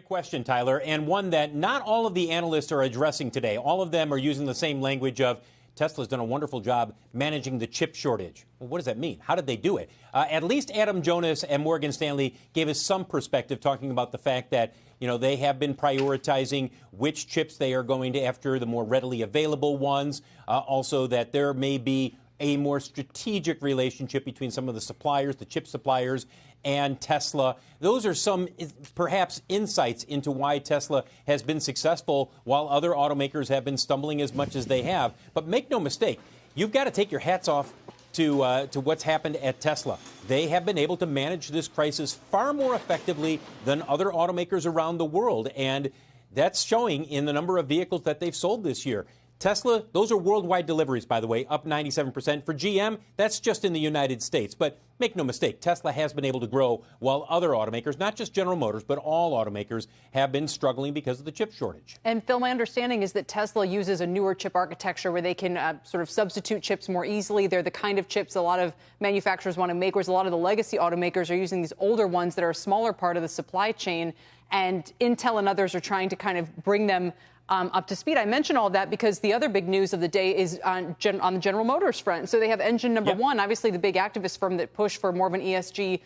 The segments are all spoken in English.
question, Tyler, and one that not all of the analysts are addressing today. All of them are using the same language of Tesla's done a wonderful job managing the chip shortage. Well, what does that mean? How did they do it? At least Adam Jonas and Morgan Stanley gave us some perspective talking about the fact that, they have been prioritizing which chips they are going after, the more readily available ones. Also that there may be a more strategic relationship between some of the suppliers, the chip suppliers, and Tesla. Those are some, perhaps, insights into why Tesla has been successful while other automakers have been stumbling as much as they have. But make no mistake, you've got to take your hats off to what's happened at Tesla. They have been able to manage this crisis far more effectively than other automakers around the world, and that's showing in the number of vehicles that they've sold this year. Tesla, those are worldwide deliveries, by the way, up 97%. For GM, that's just in the United States. But make no mistake, Tesla has been able to grow while other automakers, not just General Motors, but all automakers, have been struggling because of the chip shortage. And Phil, my understanding is that Tesla uses a newer chip architecture where they can sort of substitute chips more easily. They're the kind of chips a lot of manufacturers want to make, whereas a lot of the legacy automakers are using these older ones that are a smaller part of the supply chain. And Intel and others are trying to kind of bring them up to speed. I mention all of that because the other big news of the day is on the General Motors front. So they have engine number one, obviously the big activist firm that pushed for more of an ESG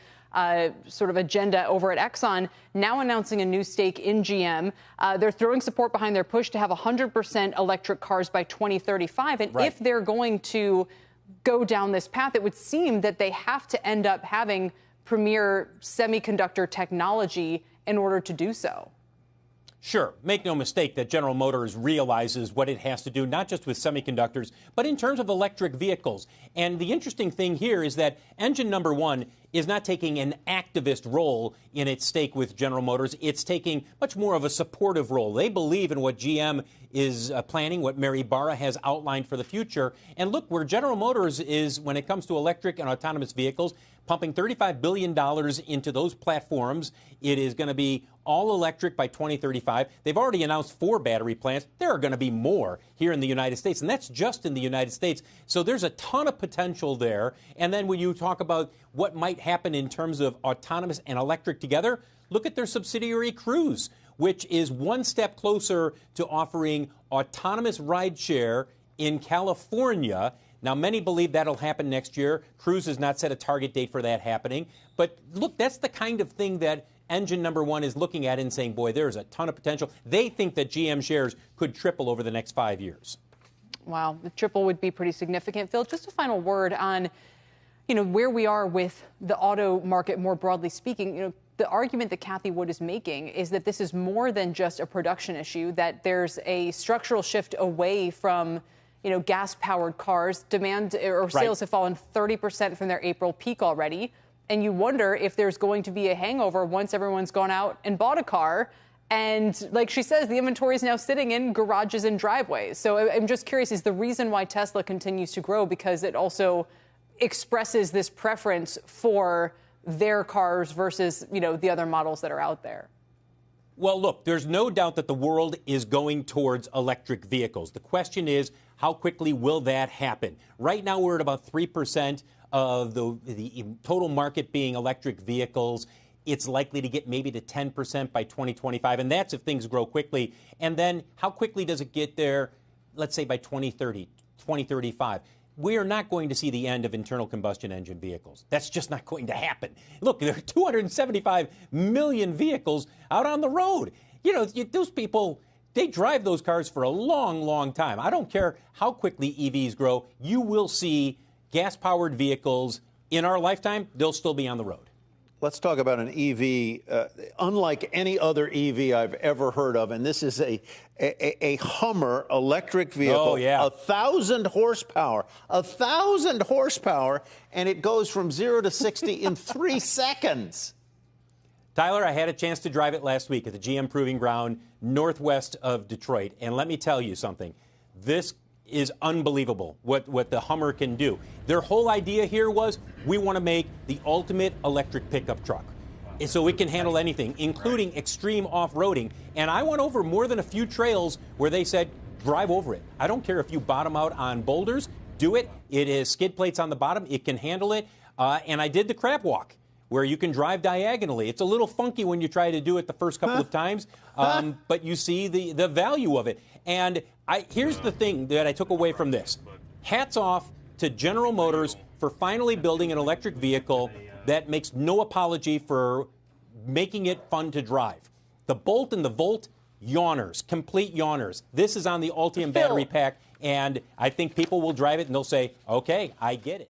sort of agenda over at Exxon, now announcing a new stake in GM. They're throwing support behind their push to have 100% electric cars by 2035. And if they're going to go down this path, it would seem that they have to end up having premier semiconductor technology in order to do so. Sure. Make no mistake that General Motors realizes what it has to do, not just with semiconductors, but in terms of electric vehicles. And the interesting thing here is that engine number one is not taking an activist role in its stake with General Motors. It's taking much more of a supportive role. They believe in what GM is planning, what Mary Barra has outlined for the future. And look, where General Motors is when it comes to electric and autonomous vehicles, pumping $35 billion into those platforms. It is going to be all electric by 2035. They've already announced 4 battery plants. There are going to be more here in the United States, and that's just in the United States. So there's a ton of potential there. And then when you talk about what might happen in terms of autonomous and electric together, look at their subsidiary Cruise, which is one step closer to offering autonomous rideshare in California. Now, many believe that'll happen next year. Cruise has not set a target date for that happening. But look, that's the kind of thing that engine number one is looking at and saying, boy, there's a ton of potential. They think that GM shares could triple over the next 5 years. Wow, the triple would be pretty significant. Phil, just a final word on, where we are with the auto market more broadly speaking. The argument that Cathie Wood is making is that this is more than just a production issue, that there's a structural shift away from gas-powered cars. Demand or sales have fallen 30% from their April peak already. And you wonder if there's going to be a hangover once everyone's gone out and bought a car. And like she says, the inventory is now sitting in garages and driveways. So I'm just curious, is the reason why Tesla continues to grow because it also expresses this preference for their cars versus, the other models that are out there? Well, look, there's no doubt that the world is going towards electric vehicles. The question is, how quickly will that happen? Right now, we're at about 3% of the total market being electric vehicles. It's likely to get maybe to 10% by 2025, and that's if things grow quickly. And then how quickly does it get there, let's say by 2030, 2035? We are not going to see the end of internal combustion engine vehicles. That's just not going to happen. Look, there are 275 million vehicles out on the road. Those people, they drive those cars for a long, long time. I don't care how quickly EVs grow. You will see gas-powered vehicles in our lifetime. They'll still be on the road. Let's talk about an EV, unlike any other EV I've ever heard of, and this is a Hummer electric vehicle. Oh, yeah. 1,000 horsepower. 1,000 horsepower, and it goes from 0 to 60 in 3 seconds. Tyler, I had a chance to drive it last week at the GM Proving Ground northwest of Detroit, and let me tell you something. This is unbelievable what the Hummer can do. Their whole idea here was we want to make the ultimate electric pickup truck. So it can handle anything, including extreme off-roading. And I went over more than a few trails where they said, drive over it. I don't care if you bottom out on boulders, do it. It has skid plates on the bottom. It can handle it. And I did the crab walk, where you can drive diagonally. It's a little funky when you try to do it the first couple of times, but you see the value of it. And here's the thing that I took away from this. Hats off to General Motors for finally building an electric vehicle that makes no apology for making it fun to drive. The Bolt and the Volt, yawners, complete yawners. This is on the Ultium battery pack, and I think people will drive it and they'll say, okay, I get it.